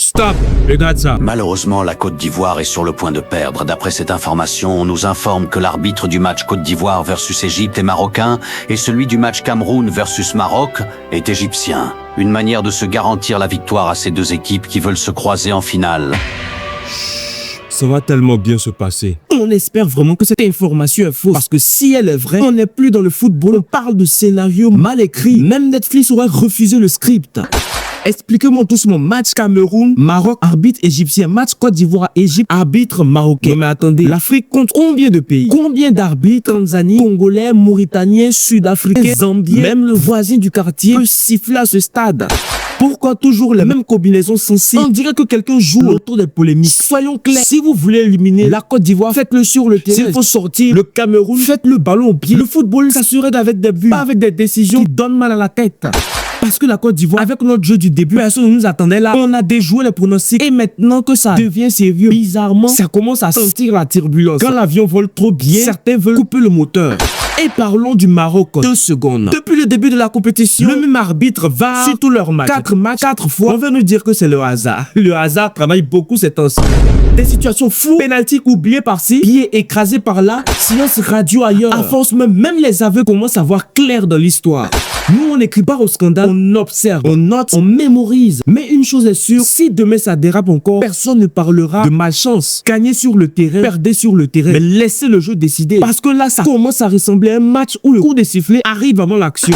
Stop! Regarde ça. Malheureusement, la Côte d'Ivoire est sur le point de perdre. D'après cette information, on nous informe que l'arbitre du match Côte d'Ivoire versus Égypte est marocain et celui du match Cameroun versus Maroc est égyptien. Une manière de se garantir la victoire à ces deux équipes qui veulent se croiser en finale. Ça va tellement bien se passer. On espère vraiment que cette information est fausse. Parce que si elle est vraie, on n'est plus dans le football. On parle de scénarios mal écrits. Même Netflix aurait refusé le script. Expliquez-moi doucement. Match Cameroun, Maroc, arbitre égyptien. Match Côte d'Ivoire, Égypte, arbitre marocain. Mais attendez, l'Afrique compte combien de pays? Combien d'arbitres? Tanzanie, Congolais, Mauritaniens, Sud-Africains, Zambiens. Même le voisin du quartier peut siffler à ce stade. Pourquoi toujours les mêmes combinaisons sensibles? On dirait que quelqu'un joue autour des polémiques. Soyons clairs. Si vous voulez éliminer la Côte d'Ivoire, faites-le sur le terrain. S'il faut sortir le Cameroun, faites le ballon au pied. Le football, ça serait avec des buts, pas avec des décisions qui donnent mal à la tête. Parce que la Côte d'Ivoire, avec notre jeu du début, personne ne nous attendait là. On a déjoué les pronostics. Et maintenant que ça devient sérieux, bizarrement, ça commence à sentir la turbulence. Quand l'avion vole trop bien, certains veulent couper le moteur. Et parlons du Maroc. 2 secondes. Depuis le début de la compétition, le même arbitre va sur tous leurs matchs. 4 matchs, 4 fois. On veut nous dire que c'est le hasard. Le hasard travaille beaucoup ces temps-ci. Des situations floues, pénalty oublié par-ci, pied écrasé par-là, silence radio ailleurs. À force même les aveux commencent à voir clair dans l'histoire. Nous, on n'écrit pas au scandale, on observe, on note, on mémorise. Mais une chose est sûre, si demain ça dérape encore, personne ne parlera de malchance. Gagnez sur le terrain, perdez sur le terrain, mais laissez le jeu décider. Parce que là, ça commence à ressembler à un match où le coup de sifflet arrive avant l'action.